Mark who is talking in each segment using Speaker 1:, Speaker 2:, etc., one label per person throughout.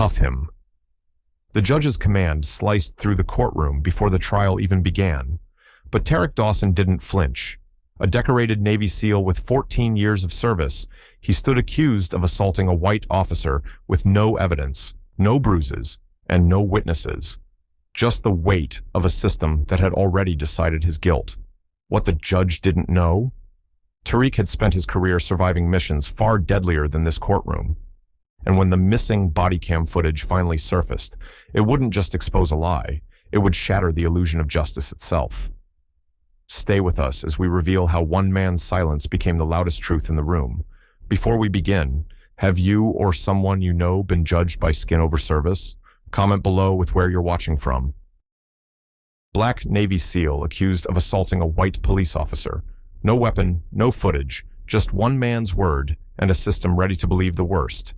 Speaker 1: Cuff him. The judge's command sliced through the courtroom before the trial even began. But Tariq Dawson didn't flinch. A decorated Navy SEAL with 14 years of service, he stood accused of assaulting a white officer with no evidence, no bruises, and no witnesses. Just the weight of a system that had already decided his guilt. What the judge didn't know? Tariq had spent his career surviving missions far deadlier than this courtroom. And when the missing body cam footage finally surfaced, it wouldn't just expose a lie, it would shatter the illusion of justice itself. Stay with us as we reveal how one man's silence became the loudest truth in the room. Before we begin, have you or someone you know been judged by skin over service? Comment below with where you're watching from. Black Navy SEAL accused of assaulting a white police officer. No weapon, no footage, just one man's word and a system ready to believe the worst.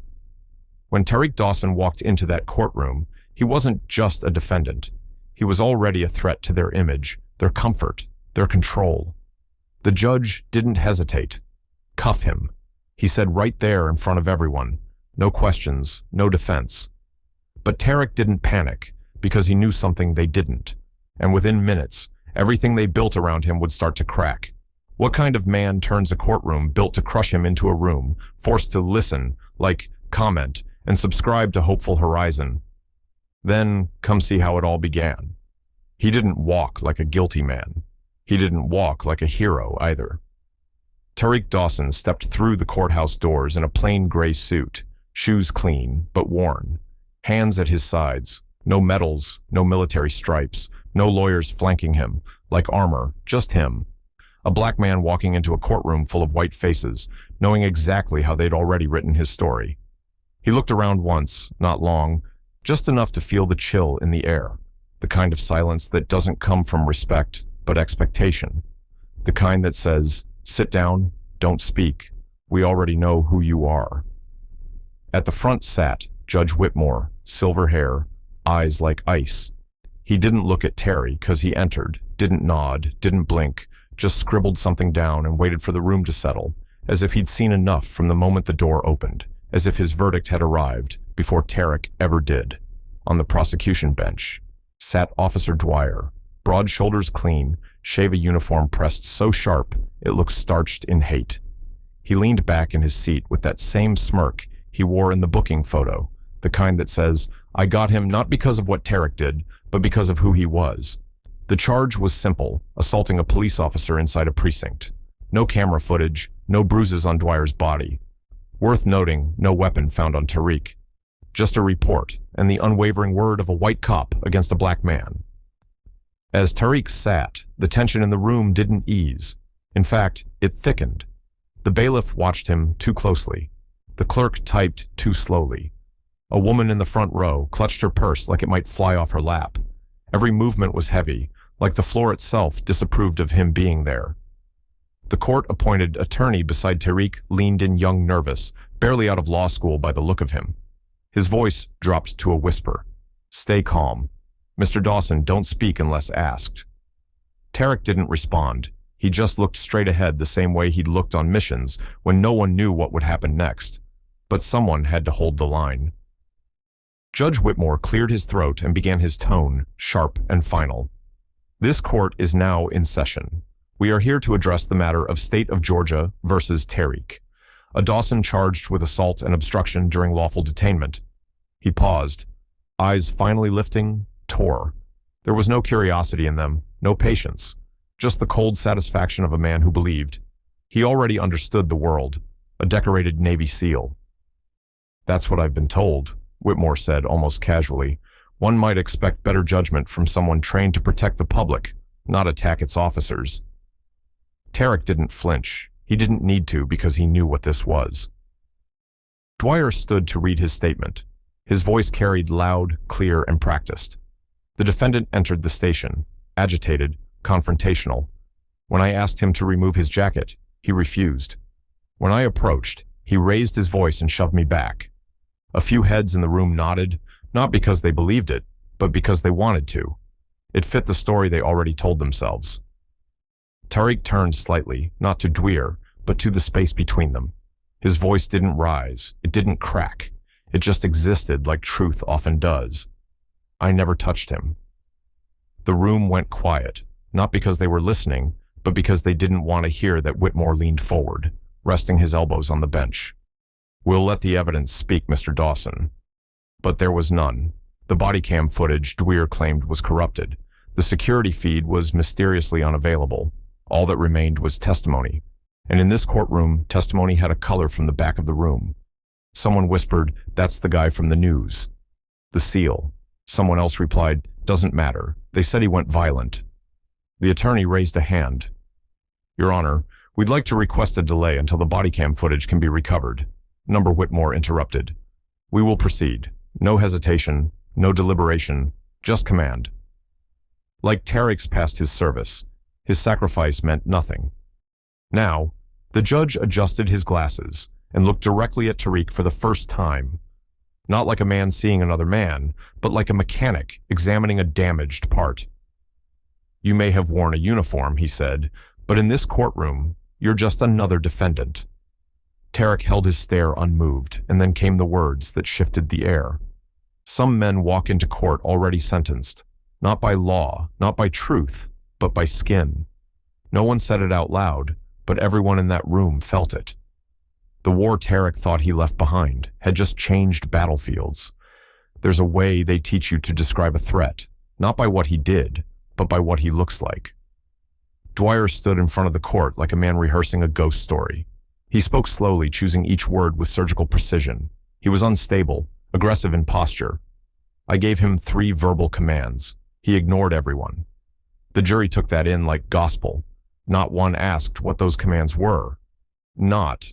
Speaker 1: When Tariq Dawson walked into that courtroom, he wasn't just a defendant. He was already a threat to their image, their comfort, their control. The judge didn't hesitate. Cuff him. He said right there in front of everyone. No questions, no defense. But Tariq didn't panic because he knew something they didn't. And within minutes, everything they built around him would start to crack. What kind of man turns a courtroom built to crush him into a room, forced to listen, like, comment, and subscribe to Hopeful Horizon? Then, come see how it all began. He didn't walk like a guilty man. He didn't walk like a hero either. Tariq Dawson stepped through the courthouse doors in a plain gray suit, shoes clean but worn, hands at his sides, no medals, no military stripes, no lawyers flanking him, like armor, just him. A black man walking into a courtroom full of white faces, knowing exactly how they'd already written his story. He looked around once, not long, just enough to feel the chill in the air, the kind of silence that doesn't come from respect, but expectation. The kind that says, sit down, don't speak, we already know who you are. At the front sat Judge Whitmore, silver hair, eyes like ice. He didn't look at Terry because he entered, didn't nod, didn't blink, just scribbled something down and waited for the room to settle, as if he'd seen enough from the moment the door opened, as if his verdict had arrived before Tariq ever did. On the prosecution bench sat Officer Dwyer, broad shoulders clean, shave a uniform pressed so sharp it looked starched in hate. He leaned back in his seat with that same smirk he wore in the booking photo, the kind that says, I got him not because of what Tariq did, but because of who he was. The charge was simple, assaulting a police officer inside a precinct. No camera footage, no bruises on Dwyer's body. Worth noting, no weapon found on Tariq. Just a report and the unwavering word of a white cop against a black man. As Tariq sat, the tension in the room didn't ease. In fact, it thickened. The bailiff watched him too closely. The clerk typed too slowly. A woman in the front row clutched her purse like it might fly off her lap. Every movement was heavy, like the floor itself disapproved of him being there. The court-appointed attorney beside Tariq leaned in young, nervous, barely out of law school by the look of him. His voice dropped to a whisper. Stay calm. Mr. Dawson, don't speak unless asked. Tariq didn't respond. He just looked straight ahead the same way he'd looked on missions when no one knew what would happen next. But someone had to hold the line. Judge Whitmore cleared his throat and began his tone, sharp and final. This court is now in session. We are here to address the matter of State of Georgia versus Tariq, a Dawson charged with assault and obstruction during lawful detainment. He paused, eyes finally lifting, tore. There was no curiosity in them, no patience, just the cold satisfaction of a man who believed. He already understood the world, a decorated Navy SEAL. That's what I've been told, Whitmore said almost casually. One might expect better judgment from someone trained to protect the public, not attack its officers. Tariq didn't flinch. He didn't need to because he knew what this was. Dwyer stood to read his statement. His voice carried loud, clear, and practiced. The defendant entered the station, agitated, confrontational. When I asked him to remove his jacket, he refused. When I approached, he raised his voice and shoved me back. A few heads in the room nodded, not because they believed it, but because they wanted to. It fit the story they already told themselves. Tariq turned slightly, not to Dwyer, but to the space between them. His voice didn't rise, it didn't crack. It just existed like truth often does. I never touched him. The room went quiet, not because they were listening, but because they didn't want to hear that Whitmore leaned forward, resting his elbows on the bench. "We'll let the evidence speak, Mr. Dawson." But there was none. The body cam footage Dwyer claimed was corrupted. The security feed was mysteriously unavailable. All that remained was testimony. And in this courtroom, testimony had a color from the back of the room. Someone whispered, "That's the guy from the news." "The SEAL." Someone else replied, "Doesn't matter. They said he went violent." The attorney raised a hand. "Your Honor, we'd like to request a delay until the body cam footage can be recovered." Number Whitmore interrupted. "We will proceed. No hesitation, no deliberation, just command." Like Tariq's past his service, his sacrifice meant nothing. Now, the judge adjusted his glasses and looked directly at Tariq for the first time. Not like a man seeing another man, but like a mechanic examining a damaged part. "You may have worn a uniform," he said, "but in this courtroom, you're just another defendant." Tariq held his stare unmoved, and then came the words that shifted the air. "Some men walk into court already sentenced, not by law, not by truth, but by skin." No one said it out loud, but everyone in that room felt it. The war Tariq thought he left behind had just changed battlefields. There's a way they teach you to describe a threat, not by what he did, but by what he looks like. Dwyer stood in front of the court like a man rehearsing a ghost story. He spoke slowly, choosing each word with surgical precision. He was unstable, aggressive in posture. I gave him 3 verbal commands. He ignored everyone. The jury took that in like gospel. Not one asked what those commands were. Not.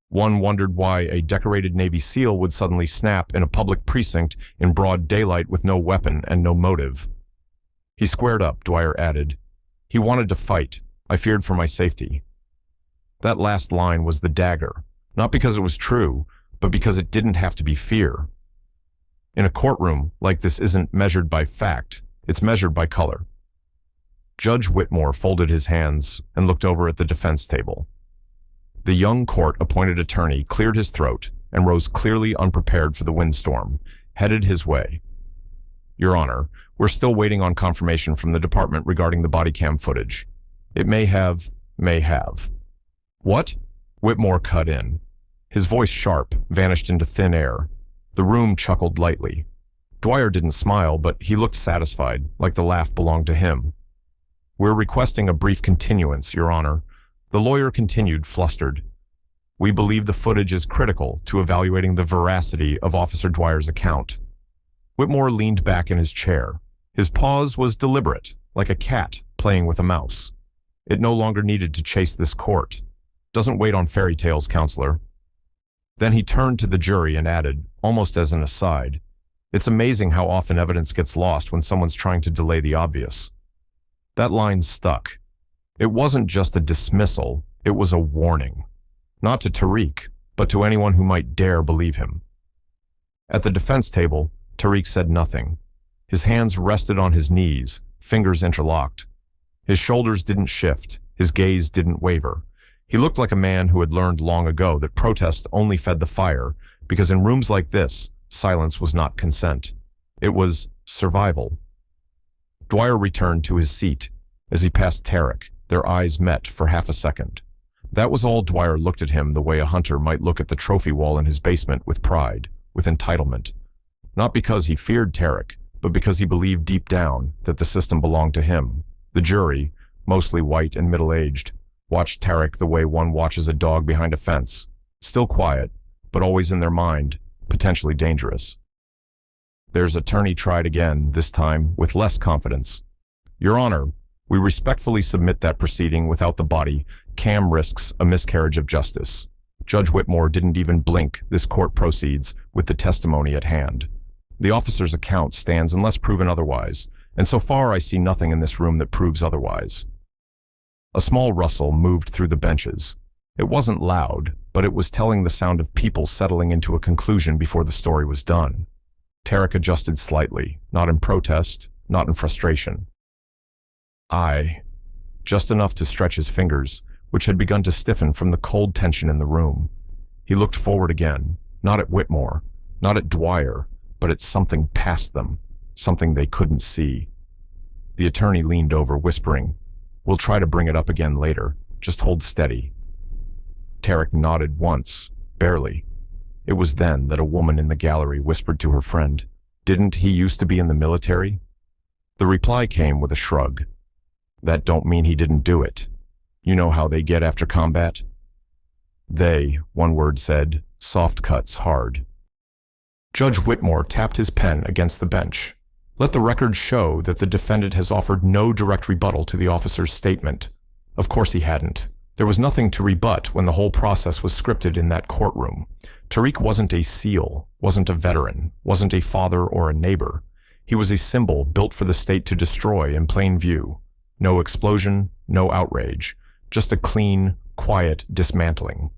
Speaker 1: One wondered why a decorated Navy SEAL would suddenly snap in a public precinct in broad daylight with no weapon and no motive. "He squared up," Dwyer added. "He wanted to fight. I feared for my safety." That last line was the dagger, not because it was true, but because it didn't have to be fear. In a courtroom like this isn't measured by fact, it's measured by color. Judge Whitmore folded his hands and looked over at the defense table. The young court-appointed attorney cleared his throat and rose clearly unprepared for the windstorm, headed his way. "Your Honor, we're still waiting on confirmation from the department regarding the body cam footage. It may have. "What?" Whitmore cut in. His voice, sharp, vanished into thin air. The room chuckled lightly. Dwyer didn't smile, but he looked satisfied, like the laugh belonged to him. "We're requesting a brief continuance, Your Honor." The lawyer continued, flustered. "We believe the footage is critical to evaluating the veracity of Officer Dwyer's account." Whitmore leaned back in his chair. His pause was deliberate, like a cat playing with a mouse. It no longer needed to chase this court. "Doesn't wait on fairy tales, counselor." Then he turned to the jury and added, almost as an aside, "It's amazing how often evidence gets lost when someone's trying to delay the obvious." That line stuck. It wasn't just a dismissal, it was a warning. Not to Tariq, but to anyone who might dare believe him. At the defense table, Tariq said nothing. His hands rested on his knees, fingers interlocked. His shoulders didn't shift, his gaze didn't waver. He looked like a man who had learned long ago that protest only fed the fire, because in rooms like this, silence was not consent. It was survival. Dwyer returned to his seat. As he passed Tariq, their eyes met for half a second. That was all. Dwyer looked at him the way a hunter might look at the trophy wall in his basement, with pride, with entitlement. Not because he feared Tariq, but because he believed deep down that the system belonged to him. The jury, mostly white and middle-aged, watched Tariq the way one watches a dog behind a fence, still quiet, but always in their mind, potentially dangerous. Their attorney tried again, this time with less confidence. "Your Honor, we respectfully submit that proceeding without the body cam risks a miscarriage of justice." Judge Whitmore didn't even blink. This court proceeds with the testimony at hand. The officer's account stands unless proven otherwise, and so far I see nothing in this room that proves otherwise. A small rustle moved through the benches. It wasn't loud, but it was telling the sound of people settling into a conclusion before the story was done. Tariq adjusted slightly, not in protest, not in frustration. Just enough to stretch his fingers, which had begun to stiffen from the cold tension in the room. He looked forward again, not at Whitmore, Not at Dwyer, but at something past them, something they couldn't see. The attorney leaned over, whispering, "We'll try to bring it up again later. Just hold steady." Tariq nodded once, barely. It was then that a woman in the gallery whispered to her friend, "Didn't he used to be in the military?" The reply came with a shrug. "That don't mean he didn't do it. You know how they get after combat?" They, one word said, soft cuts, hard. Judge Whitmore tapped his pen against the bench. "Let the record show that the defendant has offered no direct rebuttal to the officer's statement." Of course he hadn't. There was nothing to rebut when the whole process was scripted in that courtroom. Tariq wasn't a SEAL, wasn't a veteran, wasn't a father or a neighbor. He was a symbol built for the state to destroy in plain view. No explosion, no outrage, just a clean, quiet dismantling.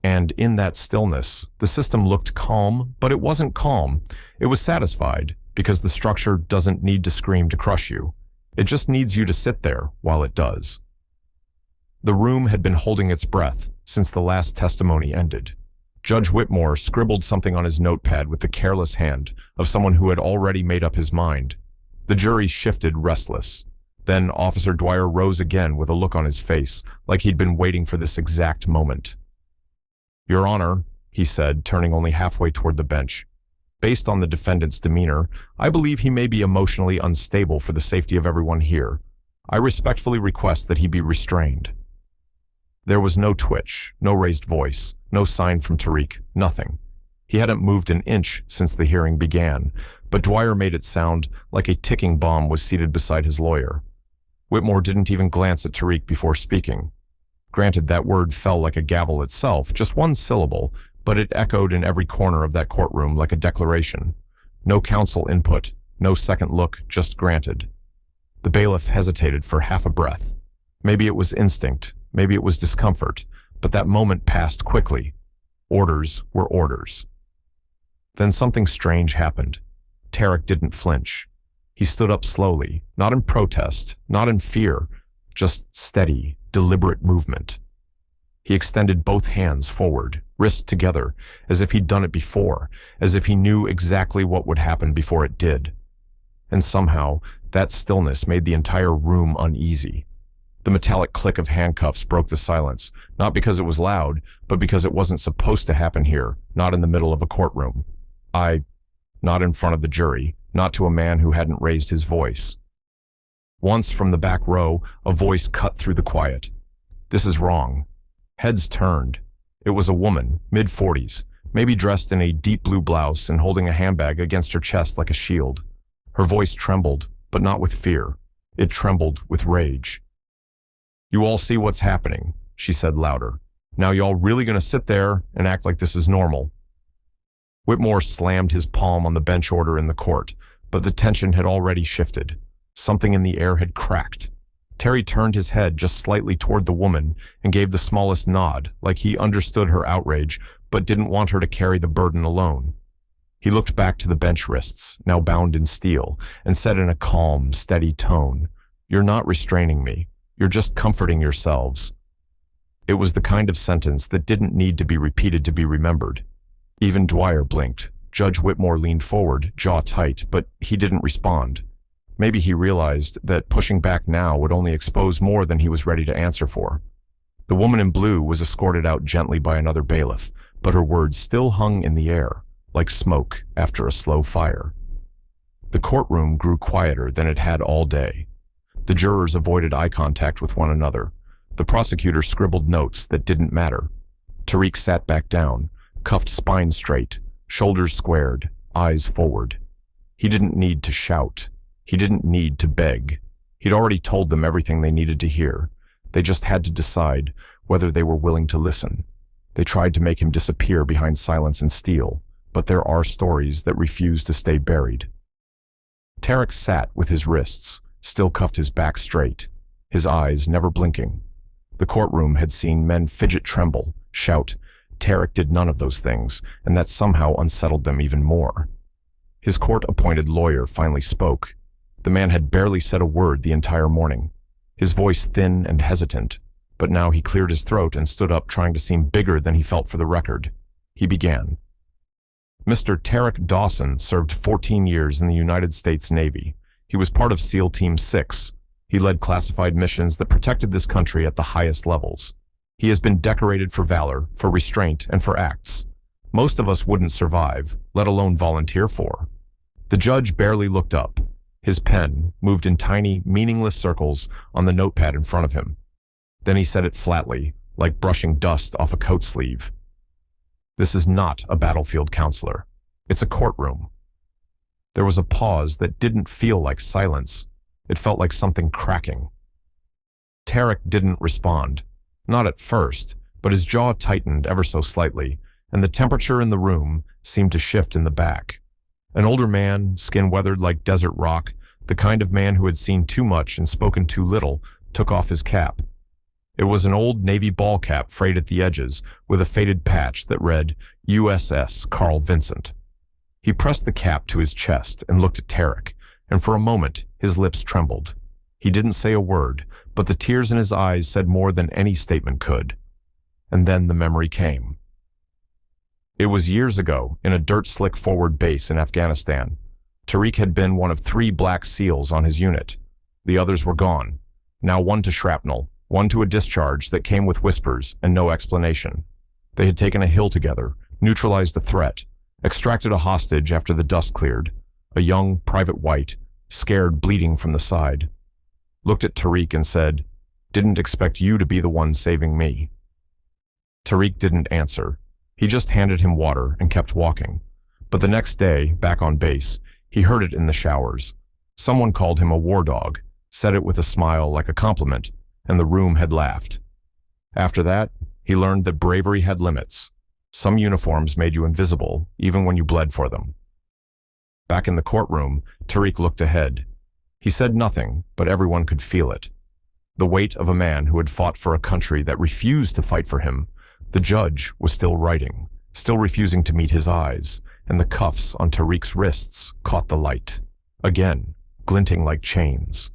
Speaker 1: And in that stillness, the system looked calm, but it wasn't calm. It was satisfied, because the structure doesn't need to scream to crush you. It just needs you to sit there while it does. The room had been holding its breath since the last testimony ended. Judge Whitmore scribbled something on his notepad with the careless hand of someone who had already made up his mind. The jury shifted, restless. Then Officer Dwyer rose again with a look on his face, like he'd been waiting for this exact moment. "Your Honor," he said, turning only halfway toward the bench. "Based on the defendant's demeanor, I believe he may be emotionally unstable for the safety of everyone here. I respectfully request that he be restrained." There was no twitch, no raised voice, no sign from Tariq, nothing. He hadn't moved an inch since the hearing began, but Dwyer made it sound like a ticking bomb was seated beside his lawyer. Whitmore didn't even glance at Tariq before speaking. Granted, that word fell like a gavel itself, just one syllable, but it echoed in every corner of that courtroom like a declaration. No counsel input, no second look, just granted. The bailiff hesitated for half a breath. Maybe it was instinct, maybe it was discomfort, but that moment passed quickly. Orders were orders. Then something strange happened. Tariq didn't flinch. He stood up slowly, not in protest, not in fear, just steady, deliberate movement. He extended both hands forward, wrists together, as if he'd done it before, as if he knew exactly what would happen before it did. And somehow, that stillness made the entire room uneasy. The metallic click of handcuffs broke the silence, not because it was loud, but because it wasn't supposed to happen here, not in the middle of a courtroom. Not in front of the jury, not to a man who hadn't raised his voice. Once from the back row, a voice cut through the quiet. "This is wrong." Heads turned. It was a woman, mid-40s, maybe dressed in a deep blue blouse and holding a handbag against her chest like a shield. Her voice trembled, but not with fear. It trembled with rage. "You all see what's happening," she said louder. "Now y'all really gonna sit there and act like this is normal?" Whitmore slammed his palm on the bench order in the court, but the tension had already shifted. Something in the air had cracked. Terry turned his head just slightly toward the woman and gave the smallest nod, like he understood her outrage, but didn't want her to carry the burden alone. He looked back to the bench wrists, now bound in steel, and said in a calm, steady tone, "You're not restraining me. You're just comforting yourselves." It was the kind of sentence that didn't need to be repeated to be remembered. Even Dwyer blinked. Judge Whitmore leaned forward, jaw tight, but he didn't respond. Maybe he realized that pushing back now would only expose more than he was ready to answer for. The woman in blue was escorted out gently by another bailiff, but her words still hung in the air, like smoke after a slow fire. The courtroom grew quieter than it had all day. The jurors avoided eye contact with one another. The prosecutor scribbled notes that didn't matter. Tariq sat back down, cuffed spine straight, shoulders squared, eyes forward. He didn't need to shout. He didn't need to beg. He'd already told them everything they needed to hear. They just had to decide whether they were willing to listen. They tried to make him disappear behind silence and steel, but there are stories that refuse to stay buried. Tariq sat with his wrists, still cuffed, his back straight, his eyes never blinking. The courtroom had seen men fidget, tremble, shout. Tariq did none of those things, and that somehow unsettled them even more. His court-appointed lawyer finally spoke. The man had barely said a word the entire morning, his voice thin and hesitant, but now he cleared his throat and stood up, trying to seem bigger than he felt for the record. He began. Mr. Tariq Dawson served 14 years in the United States Navy. He was part of SEAL Team 6. He led classified missions that protected this country at the highest levels. He has been decorated for valor, for restraint, and for acts most of us wouldn't survive, let alone volunteer for. The judge barely looked up. His pen moved in tiny, meaningless circles on the notepad in front of him. Then he said it flatly, like brushing dust off a coat sleeve. This is not a battlefield counselor. It's a courtroom. There was a pause that didn't feel like silence. It felt like something cracking. Tariq didn't respond. Not at first, but his jaw tightened ever so slightly, and the temperature in the room seemed to shift in the back. An older man, skin weathered like desert rock, the kind of man who had seen too much and spoken too little, took off his cap. It was an old Navy ball cap frayed at the edges, with a faded patch that read, USS Carl Vincent. He pressed the cap to his chest and looked at Tariq, and for a moment his lips trembled. He didn't say a word, but the tears in his eyes said more than any statement could. And then the memory came. It was years ago, in a dirt-slick forward base in Afghanistan. Tariq had been one of 3 Black SEALs on his unit. The others were gone. Now one to shrapnel, one to a discharge that came with whispers and no explanation. They had taken a hill together, neutralized the threat, extracted a hostage after the dust cleared, a young Private White, scared, bleeding from the side. Looked at Tariq and said, "Didn't expect you to be the one saving me." Tariq didn't answer. He just handed him water and kept walking. But the next day, back on base, he heard it in the showers. Someone called him a war dog, said it with a smile like a compliment, and the room had laughed. After that, he learned that bravery had limits. Some uniforms made you invisible, even when you bled for them. Back in the courtroom, Tariq looked ahead. He said nothing, but everyone could feel it. The weight of a man who had fought for a country that refused to fight for him. The judge was still writing, still refusing to meet his eyes, and the cuffs on Tariq's wrists caught the light, again, glinting like chains.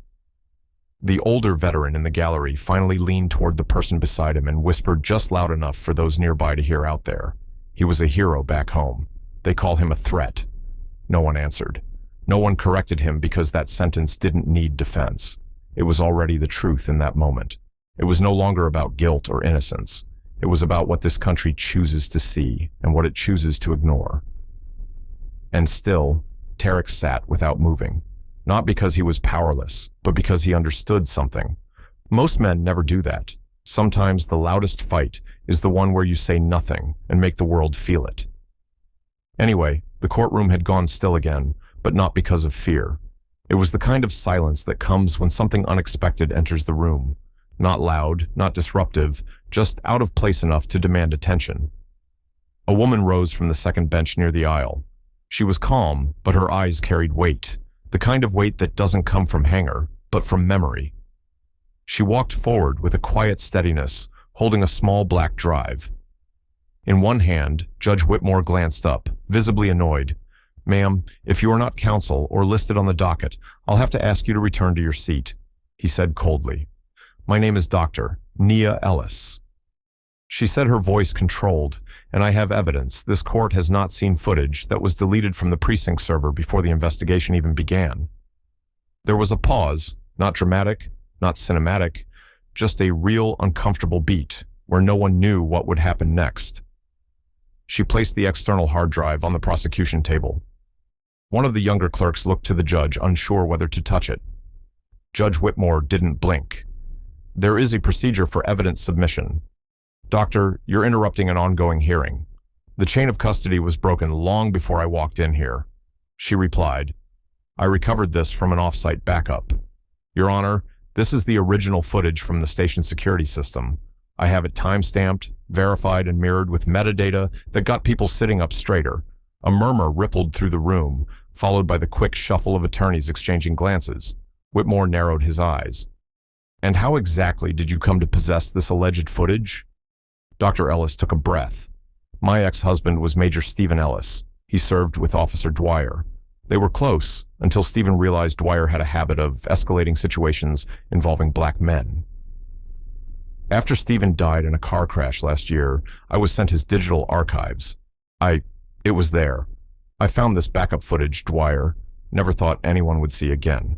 Speaker 1: The older veteran in the gallery finally leaned toward the person beside him and whispered just loud enough for those nearby to hear out there. He was a hero back home. They call him a threat. No one answered. No one corrected him because that sentence didn't need defense. It was already the truth in that moment. It was no longer about guilt or innocence. It was about what this country chooses to see and what it chooses to ignore. And still, Tariq sat without moving, not because he was powerless, but because he understood something. Most men never do that. Sometimes the loudest fight is the one where you say nothing and make the world feel it. Anyway, the courtroom had gone still again, but not because of fear. It was the kind of silence that comes when something unexpected enters the room. Not loud, not disruptive, just out of place enough to demand attention. A woman rose from the second bench near the aisle. She was calm, but her eyes carried weight, the kind of weight that doesn't come from anger, but from memory. She walked forward with a quiet steadiness, holding a small black drive. In one hand, Judge Whitmore glanced up, visibly annoyed. "Ma'am, if you are not counsel or listed on the docket, I'll have to ask you to return to your seat," he said coldly. "My name is Dr. Nia Ellis." She said, her voice controlled, and I have evidence this court has not seen footage that was deleted from the precinct server before the investigation even began. There was a pause, not dramatic, not cinematic, just a real uncomfortable beat where no one knew what would happen next. She placed the external hard drive on the prosecution table. One of the younger clerks looked to the judge, unsure whether to touch it. Judge Whitmore didn't blink. "There is a procedure for evidence submission. Doctor, you're interrupting an ongoing hearing. The chain of custody was broken long before I walked in here," she replied. "I recovered this from an off-site backup. Your Honor, this is the original footage from the station security system. I have it time-stamped, verified, and mirrored with metadata that got people sitting up straighter." A murmur rippled through the room, followed by the quick shuffle of attorneys exchanging glances. Whitmore narrowed his eyes. "And how exactly did you come to possess this alleged footage?" Dr. Ellis took a breath. "My ex-husband was Major Stephen Ellis. He served with Officer Dwyer. They were close until Stephen realized Dwyer had a habit of escalating situations involving black men. After Stephen died in a car crash last year, I was sent his digital archives. It was there. I found this backup footage, Dwyer. Never thought anyone would see again.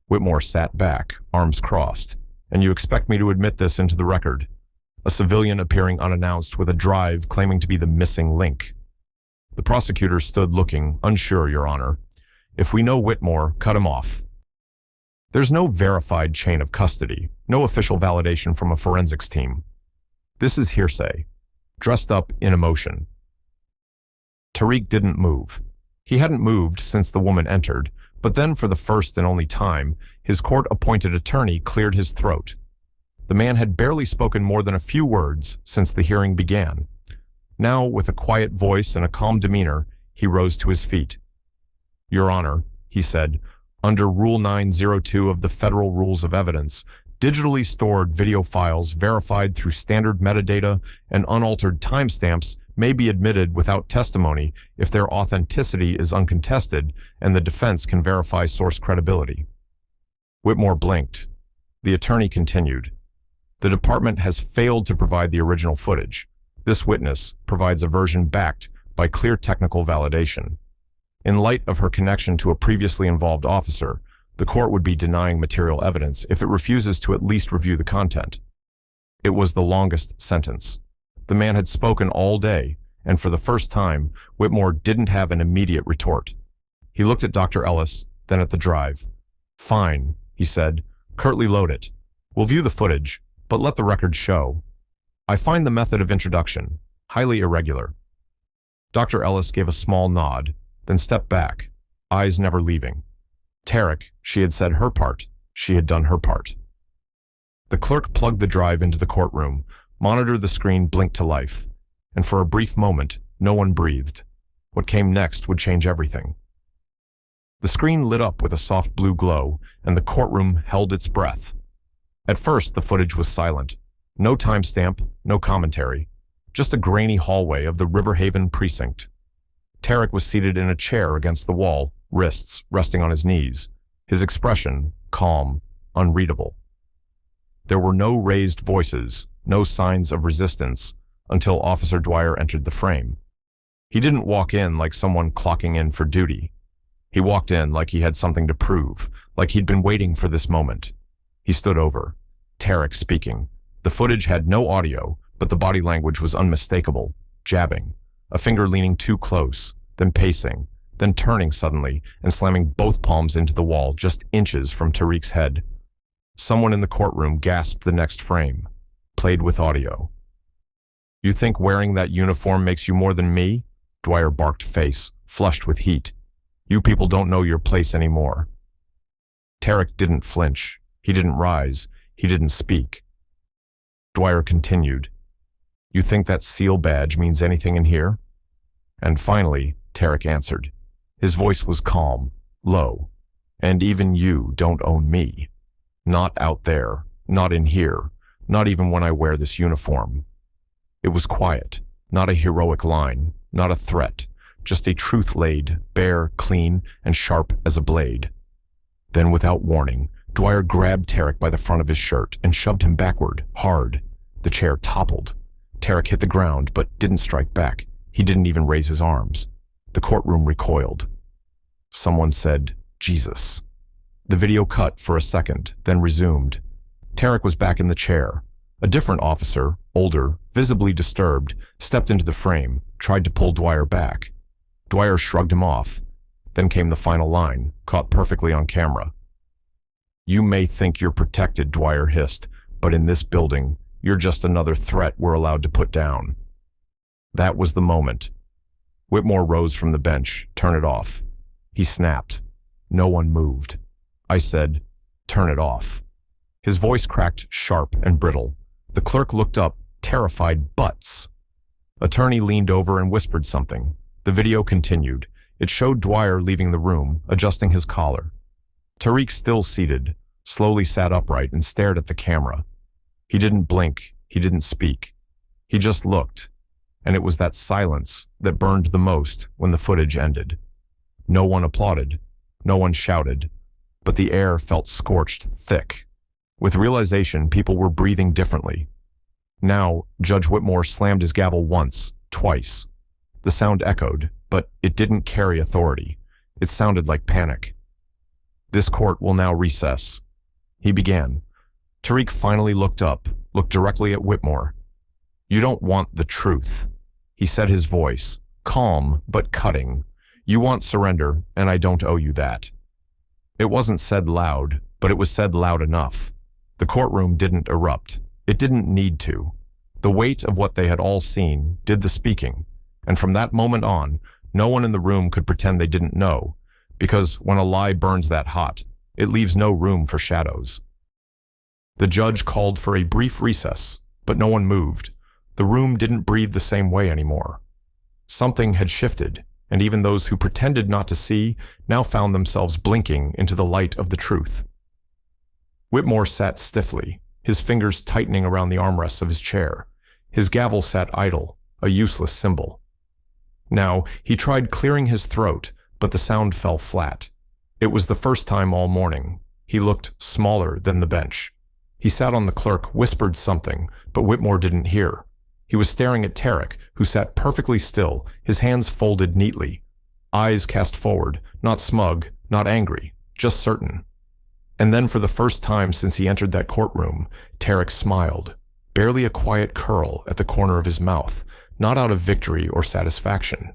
Speaker 1: Whitmore sat back, arms crossed. And you expect me to admit this into the record? A civilian appearing unannounced with a drive claiming to be the missing link. The prosecutor stood looking, unsure, Your Honor. If we know Whitmore, cut him off. There's no verified chain of custody, no official validation from a forensics team. This is hearsay, dressed up in emotion. Tariq didn't move. He hadn't moved since the woman entered, but then for the first and only time, his court-appointed attorney cleared his throat. The man had barely spoken more than a few words since the hearing began. Now, with a quiet voice and a calm demeanor, he rose to his feet. Your Honor, he said, under Rule 902 of the Federal Rules of Evidence, digitally stored video files verified through standard metadata and unaltered timestamps may be admitted without testimony if their authenticity is uncontested and the defense can verify source credibility. Whitmore blinked. The attorney continued. The department has failed to provide the original footage. This witness provides a version backed by clear technical validation. In light of her connection to a previously involved officer, the court would be denying material evidence if it refuses to at least review the content. It was the longest sentence. The man had spoken all day, and for the first time, Whitmore didn't have an immediate retort. He looked at Dr. Ellis, then at the drive. Fine, he said. Curtly load it. We'll view the footage, but let the record show. I find the method of introduction highly irregular. Dr. Ellis gave a small nod, then stepped back, eyes never leaving. Tariq, she had said her part. She had done her part. The clerk plugged the drive into the courtroom, monitored the screen blink to life, and for a brief moment, no one breathed. What came next would change everything. The screen lit up with a soft blue glow, and the courtroom held its breath. At first, the footage was silent. No timestamp, no commentary. Just a grainy hallway of the River Haven precinct. Tariq was seated in a chair against the wall, wrists resting on his knees. His expression, calm, unreadable. There were no raised voices, no signs of resistance, until Officer Dwyer entered the frame. He didn't walk in like someone clocking in for duty. He walked in like he had something to prove, like he'd been waiting for this moment. He stood over. Tariq speaking. The footage had no audio, but the body language was unmistakable, jabbing, a finger leaning too close, then pacing, then turning suddenly and slamming both palms into the wall just inches from Tariq's head. Someone in the courtroom gasped the next frame, played with audio. You think wearing that uniform makes you more than me? Dwyer barked, face flushed with heat. You people don't know your place anymore. Tariq didn't flinch. He didn't rise. He didn't speak. Dwyer continued. You think that SEAL badge means anything in here? And finally, Tariq answered. His voice was calm, low. And even you don't own me. Not out there, not in here, not even when I wear this uniform. It was quiet, not a heroic line, not a threat, just a truth laid, bare, clean, and sharp as a blade. Then without warning, Dwyer grabbed Tariq by the front of his shirt and shoved him backward, hard. The chair toppled. Tariq hit the ground, but didn't strike back. He didn't even raise his arms. The courtroom recoiled. Someone said, Jesus. The video cut for a second, then resumed. Tariq was back in the chair. A different officer, older, visibly disturbed, stepped into the frame, tried to pull Dwyer back. Dwyer shrugged him off. Then came the final line, caught perfectly on camera. You may think you're protected, Dwyer hissed, but in this building, you're just another threat we're allowed to put down. That was the moment. Whitmore rose from the bench, turn it off. He snapped. No one moved. I said, turn it off. His voice cracked sharp and brittle. The clerk looked up, terrified butts. Attorney leaned over and whispered something. The video continued. It showed Dwyer leaving the room, adjusting his collar. Tariq, still seated, slowly sat upright and stared at the camera. He didn't blink. He didn't speak. He just looked. And it was that silence that burned the most when the footage ended. No one applauded. No one shouted. But the air felt scorched thick. With realization, people were breathing differently. Now, Judge Whitmore slammed his gavel once, twice. The sound echoed, but it didn't carry authority. It sounded like panic. "This court will now recess," he began. Tariq finally looked up, looked directly at Whitmore. "You don't want the truth," he said, his voice calm but cutting. "You want surrender, and I don't owe you that." It wasn't said loud, but it was said loud enough. The courtroom didn't erupt. It didn't need to. The weight of what they had all seen did the speaking, and from that moment on, no one in the room could pretend they didn't know, because when a lie burns that hot, it leaves no room for shadows. The judge called for a brief recess, but no one moved. The room didn't breathe the same way anymore. Something had shifted, and even those who pretended not to see now found themselves blinking into the light of the truth. Whitmore sat stiffly, his fingers tightening around the armrests of his chair. His gavel sat idle, a useless symbol. Now, he tried clearing his throat, but the sound fell flat. It was the first time all morning. He looked smaller than the bench. He sat on the clerk, whispered something, but Whitmore didn't hear. He was staring at Tariq, who sat perfectly still, his hands folded neatly. Eyes cast forward, not smug, not angry, just certain. And then for the first time since he entered that courtroom, Tariq smiled, barely a quiet curl at the corner of his mouth, not out of victory or satisfaction.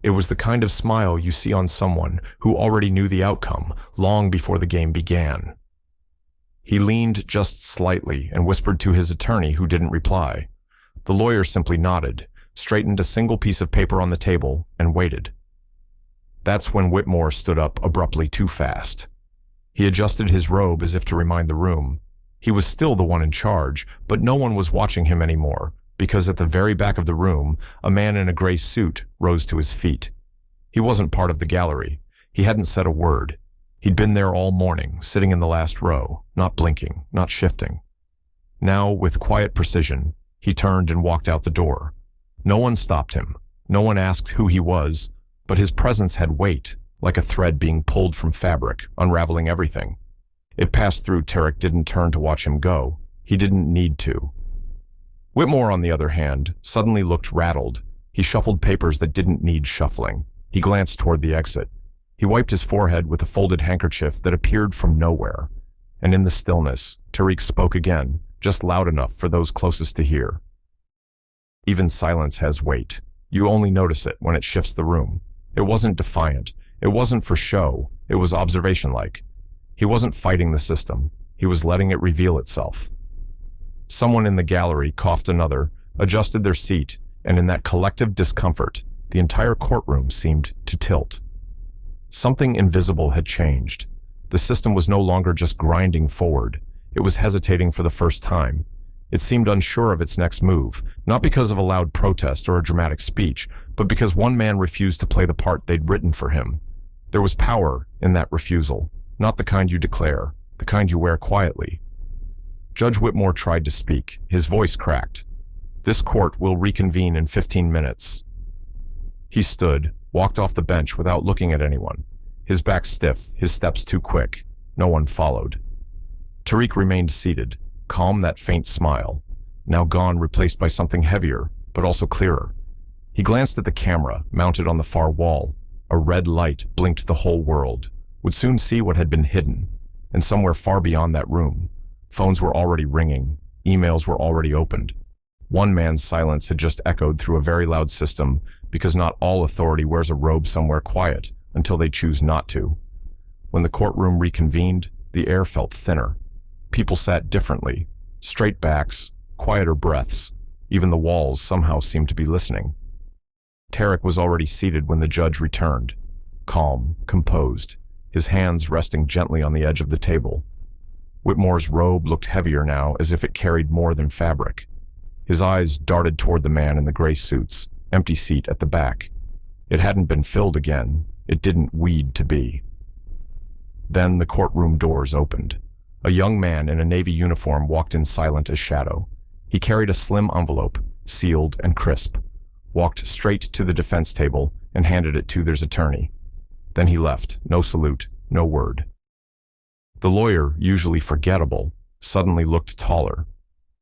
Speaker 1: It was the kind of smile you see on someone who already knew the outcome long before the game began. He leaned just slightly and whispered to his attorney, who didn't reply. The lawyer simply nodded, straightened a single piece of paper on the table, and waited. That's when Whitmore stood up abruptly too fast. He adjusted his robe as if to remind the room. He was still the one in charge, but no one was watching him anymore, because at the very back of the room, a man in a gray suit rose to his feet. He wasn't part of the gallery. He hadn't said a word. He'd been there all morning, sitting in the last row, not blinking, not shifting. Now, with quiet precision, he turned and walked out the door. No one stopped him. No one asked who he was, but his presence had weight, like a thread being pulled from fabric, unraveling everything. It passed through. Tariq didn't turn to watch him go. He didn't need to. Whitmore, on the other hand, suddenly looked rattled. He shuffled papers that didn't need shuffling. He glanced toward the exit. He wiped his forehead with a folded handkerchief that appeared from nowhere. And in the stillness, Tariq spoke again, just loud enough for those closest to hear. "Even silence has weight. You only notice it when it shifts the room." It wasn't defiant. It wasn't for show. It was observation-like. He wasn't fighting the system. He was letting it reveal itself. Someone in the gallery coughed another, adjusted their seat, and in that collective discomfort, the entire courtroom seemed to tilt. Something invisible had changed. The system was no longer just grinding forward. It was hesitating for the first time. It seemed unsure of its next move, not because of a loud protest or a dramatic speech, but because one man refused to play the part they'd written for him. There was power in that refusal, not the kind you declare, the kind you wear quietly. Judge Whitmore tried to speak. His voice cracked. "This court will reconvene in 15 minutes. He stood, walked off the bench without looking at anyone. His back stiff, his steps too quick. No one followed. Tariq remained seated, calm, that faint smile, now gone, replaced by something heavier, but also clearer. He glanced at the camera, mounted on the far wall. A red light blinked the whole world, would soon see what had been hidden, and somewhere far beyond that room. Phones were already ringing, emails were already opened. One man's silence had just echoed through a very loud system, because not all authority wears a robe somewhere quiet until they choose not to. When the courtroom reconvened, the air felt thinner. People sat differently, straight backs, quieter breaths. Even the walls somehow seemed to be listening. Tariq was already seated when the judge returned, calm, composed, his hands resting gently on the edge of the table. Whitmore's robe looked heavier now, as if it carried more than fabric. His eyes darted toward the man in the gray suits, empty seat at the back. It hadn't been filled again. It didn't need to be. Then the courtroom doors opened. A young man in a Navy uniform walked in, silent as shadow. He carried a slim envelope, sealed and crisp, walked straight to the defense table and handed it to their attorney. Then he left, no salute, no word. The lawyer, usually forgettable, suddenly looked taller.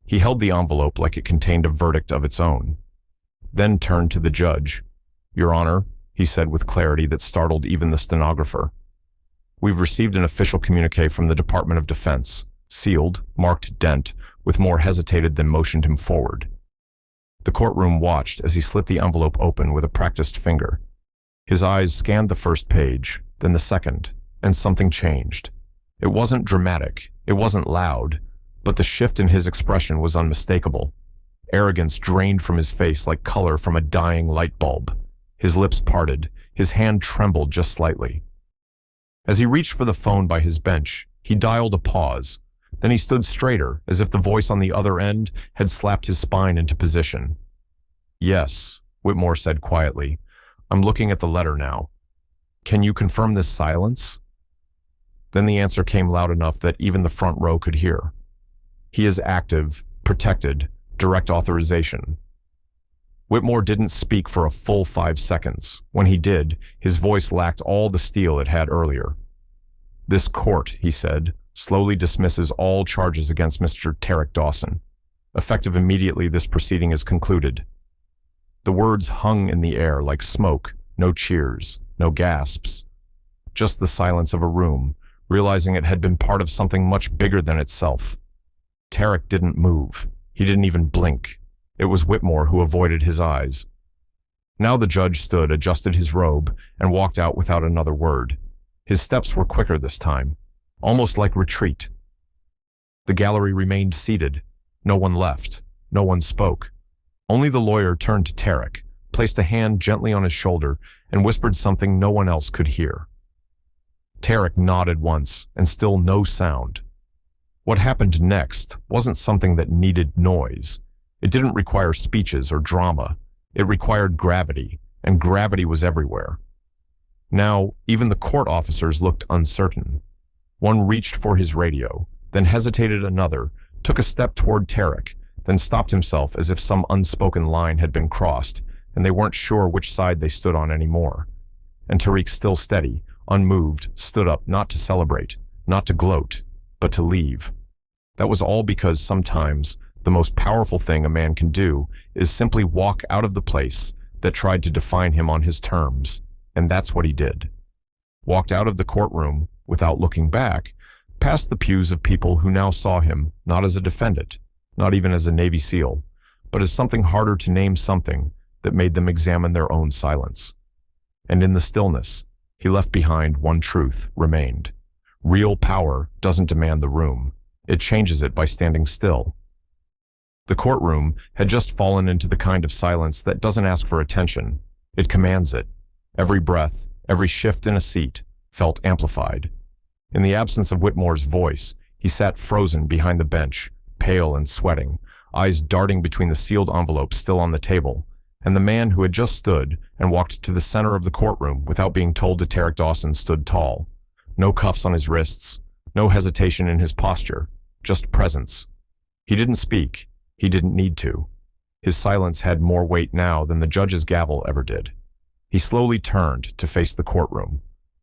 Speaker 1: He held the envelope like it contained a verdict of its own, then turned to the judge. "Your Honor," he said with clarity that startled even the stenographer. "We've received an official communique from the Department of Defense, sealed, marked Dent, Whitmore hesitated then motioned him forward. The courtroom watched as he slit the envelope open with a practiced finger. His eyes scanned the first page, then the second, and something changed. It wasn't dramatic, it wasn't loud, but the shift in his expression was unmistakable. Arrogance drained from his face like color from a dying light bulb. His lips parted, his hand trembled just slightly. As he reached for the phone by his bench, he dialed a pause. Then he stood straighter, as if the voice on the other end had slapped his spine into position. "Yes," Whitmore said quietly. "I'm looking at the letter now. Can you confirm this silence?" Then the answer came loud enough that even the front row could hear. "He is active, protected, direct authorization." Whitmore didn't speak for a full 5 seconds. When he did, his voice lacked all the steel it had earlier. "This court," he said, "slowly dismisses all charges against Mr. Tariq Dawson. Effective immediately, this proceeding is concluded." The words hung in the air like smoke, no cheers, no gasps. Just the silence of a room, realizing it had been part of something much bigger than itself. Tariq didn't move. He didn't even blink. It was Whitmore who avoided his eyes. Now the judge stood, adjusted his robe, and walked out without another word. His steps were quicker this time, almost like retreat. The gallery remained seated. No one left. No one spoke. Only the lawyer turned to Tariq, placed a hand gently on his shoulder, and whispered something no one else could hear. Tariq nodded once, and still no sound. What happened next wasn't something that needed noise. It didn't require speeches or drama. It required gravity, and gravity was everywhere. Now, even the court officers looked uncertain. One reached for his radio, then hesitated another, took a step toward Tariq, then stopped himself as if some unspoken line had been crossed, and they weren't sure which side they stood on anymore. And Tariq, still steady, unmoved, stood up not to celebrate, not to gloat, but to leave. That was all because sometimes the most powerful thing a man can do is simply walk out of the place that tried to define him on his terms, and that's what he did. Walked out of the courtroom without looking back, past the pews of people who now saw him not as a defendant, not even as a Navy SEAL, but as something harder to name, something that made them examine their own silence. And in the stillness, he left behind one truth remained. Real power doesn't demand the room. It changes it by standing still. The courtroom had just fallen into the kind of silence that doesn't ask for attention. It commands it. Every breath, every shift in a seat, felt amplified. In the absence of Whitmore's voice, he sat frozen behind the bench, pale and sweating, eyes darting between the sealed envelopes still on the table, and the man who had just stood and walked to the center of the courtroom without being told to Tariq Dawson stood tall. No cuffs on his wrists, no hesitation in his posture, just presence. He didn't speak. He didn't need to. His silence had more weight now than the judge's gavel ever did. He slowly turned to face the courtroom,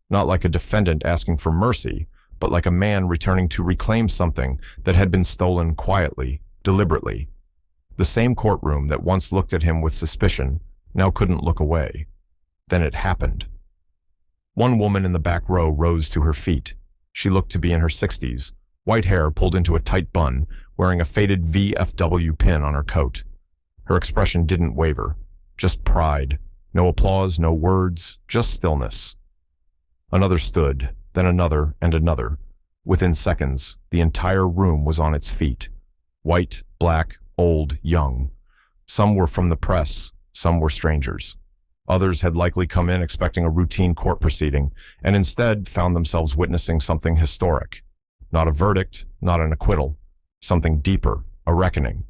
Speaker 1: not like a defendant asking for mercy, but like a man returning to reclaim something that had been stolen quietly, deliberately. The same courtroom that once looked at him with suspicion now couldn't look away. Then it happened. One woman in the back row rose to her feet. She looked to be in her 60s, white hair pulled into a tight bun, wearing a faded VFW pin on her coat. Her expression didn't waver, just pride. No applause, no words, just stillness. Another stood, then another and another. Within seconds, the entire room was on its feet. White, black, old, young. Some were from the press, some were strangers. Others had likely come in expecting a routine court proceeding, and instead found themselves witnessing something historic. Not a verdict, not an acquittal. Something deeper, a reckoning.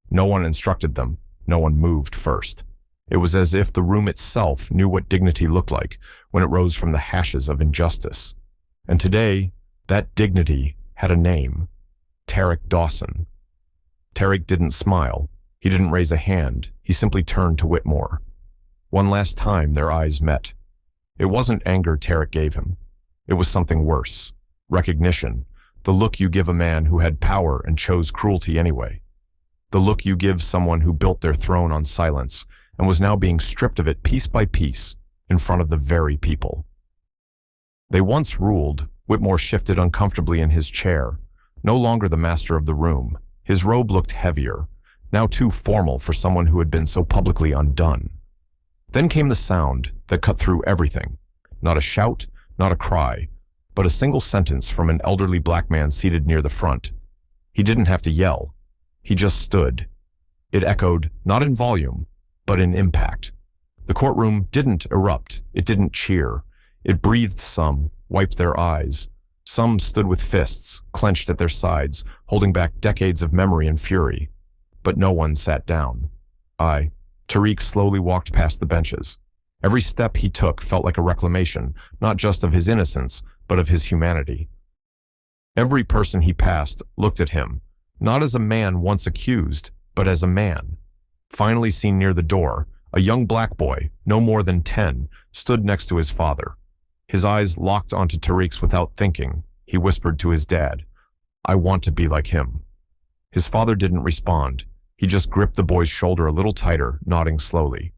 Speaker 1: No one instructed them, no one moved first. It was as if the room itself knew what dignity looked like when it rose from the hashes of injustice. And today, that dignity had a name. Tariq Dawson. Tariq didn't smile. He didn't raise a hand. He simply turned to Whitmore. One last time their eyes met. It wasn't anger Tariq gave him. It was something worse. Recognition. The look you give a man who had power and chose cruelty anyway. The look you give someone who built their throne on silence and was now being stripped of it piece by piece, in front of the very people they once ruled. Whitmore shifted uncomfortably in his chair, no longer the master of the room. His robe looked heavier, now too formal for someone who had been so publicly undone. Then came the sound that cut through everything. Not a shout, not a cry, but a single sentence from an elderly black man seated near the front. He didn't have to yell. He just stood. It echoed, not in volume, but in impact. The courtroom didn't erupt. It didn't cheer. It breathed some, wiped their eyes. Some stood with fists, clenched at their sides, holding back decades of memory and fury. But no one sat down. Tariq slowly walked past the benches. Every step he took felt like a reclamation, not just of his innocence, but of his humanity. Every person he passed looked at him, not as a man once accused, but as a man. Finally seen near the door, a young black boy, no more than 10, stood next to his father. His eyes locked onto Tariq's without thinking. He whispered to his dad, "I want to be like him." His father didn't respond. He just gripped the boy's shoulder a little tighter, nodding slowly.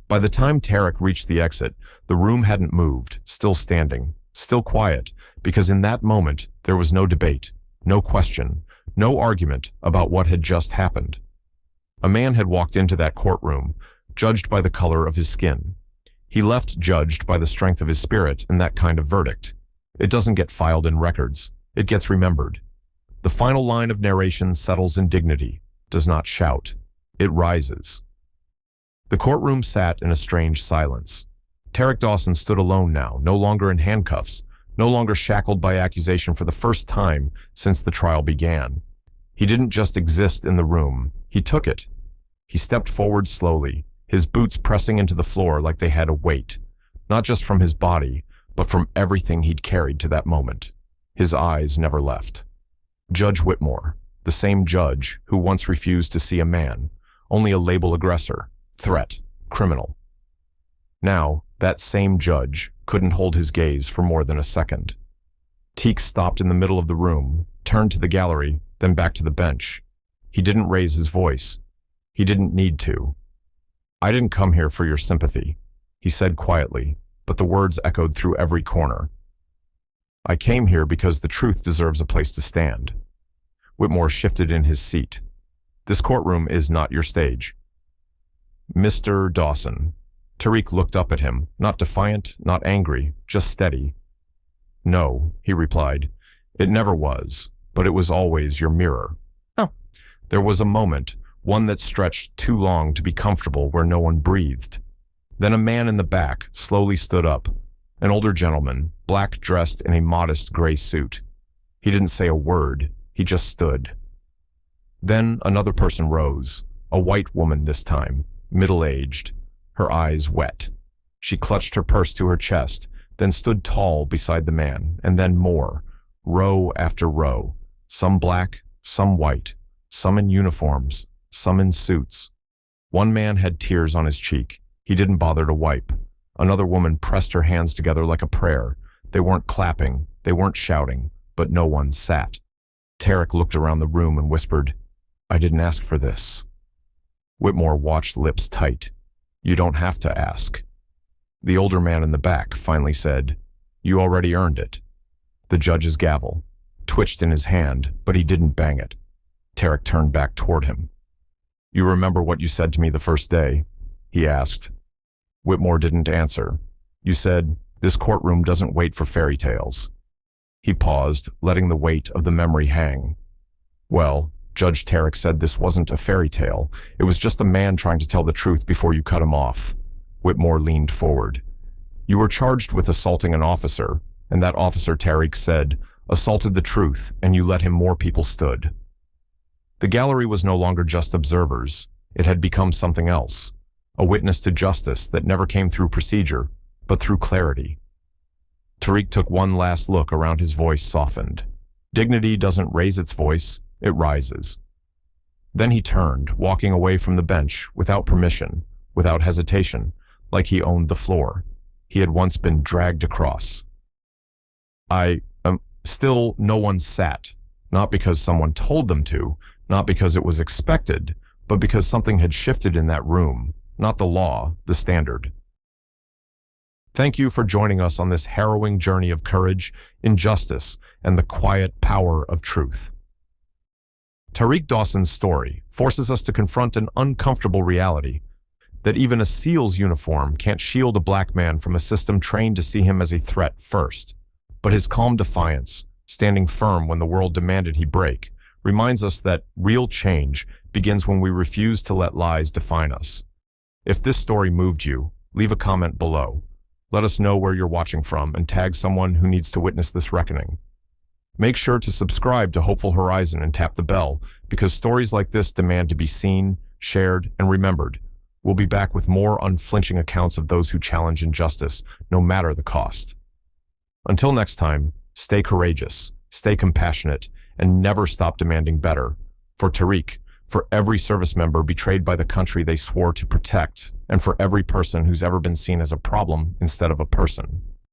Speaker 1: By the time Tariq reached the exit, the room hadn't moved, still standing, still quiet, because in that moment there was no debate, no question, no argument about what had just happened. A man had walked into that courtroom, judged by the color of his skin. He left judged by the strength of his spirit in that kind of verdict. It doesn't get filed in records. It gets remembered. The final line of narration settles in dignity, does not shout. It rises. The courtroom sat in a strange silence. Tariq Dawson stood alone now, no longer in handcuffs, no longer shackled by accusation for the first time since the trial began. He didn't just exist in the room, he took it. He stepped forward slowly, his boots pressing into the floor like they had a weight, not just from his body, but from everything he'd carried to that moment. His eyes never left. Judge Whitmore, the same judge who once refused to see a man, only a label aggressor, threat, criminal. Now, that same judge couldn't hold his gaze for more than a second. Teak stopped in the middle of the room, turned to the gallery, then back to the bench. He didn't raise his voice. He didn't need to. "I didn't come here for your sympathy," he said quietly, but the words echoed through every corner. "I came here because the truth deserves a place to stand." Whitmore shifted in his seat. "This courtroom is not your stage." "Mr. Dawson." Tariq looked up at him, not defiant, not angry, just steady. "No," he replied. "It never was, but it was always your mirror." Oh. There was a moment, one that stretched too long to be comfortable where no one breathed. Then a man in the back slowly stood up, an older gentleman, black dressed in a modest gray suit. He didn't say a word, he just stood. Then another person rose, a white woman this time, middle-aged, her eyes wet. She clutched her purse to her chest, then stood tall beside the man, and then more, row after row, some black, some white, some in uniforms, some in suits. One man had tears on his cheek. He didn't bother to wipe. Another woman pressed her hands together like a prayer. They weren't clapping, they weren't shouting, but no one sat. Tariq looked around the room and whispered, "I didn't ask for this." Whitmore watched, lips tight. "You don't have to ask." The older man in the back finally said, "You already earned it." The judge's gavel twitched in his hand, but he didn't bang it. Tariq turned back toward him. "You remember what you said to me the first day?" he asked. Whitmore didn't answer. "You said, 'This courtroom doesn't wait for fairy tales.'" He paused, letting the weight of the memory hang. "Well, Judge Tariq said this wasn't a fairy tale. It was just a man trying to tell the truth before you cut him off." Whitmore leaned forward. "You were charged with assaulting an officer, and that officer, Tariq said, assaulted the truth, and you let him. More people stood." The gallery was no longer just observers. It had become something else, a witness to justice that never came through procedure, but through clarity. Tariq took one last look around. His voice softened. Dignity doesn't raise its voice, it rises. Then he turned, walking away from the bench, without permission, without hesitation, like he owned the floor. He had once been dragged across. Still, no one sat, not because someone told them to, not because it was expected, but because something had shifted in that room, not the law, the standard. Thank you for joining us on this harrowing journey of courage, injustice, and the quiet power of truth. Tariq Dawson's story forces us to confront an uncomfortable reality: that even a SEAL's uniform can't shield a black man from a system trained to see him as a threat first. But his calm defiance, standing firm when the world demanded he break, reminds us that real change begins when we refuse to let lies define us. If this story moved you, leave a comment below. Let us know where you're watching from and tag someone who needs to witness this reckoning. Make sure to subscribe to Hopeful Horizon and tap the bell, because stories like this demand to be seen, shared, and remembered. We'll be back with more unflinching accounts of those who challenge injustice, no matter the cost. Until next time, stay courageous, stay compassionate, and never stop demanding better. For Tariq, for every service member betrayed by the country they swore to protect, and for every person who's ever been seen as a problem instead of a person.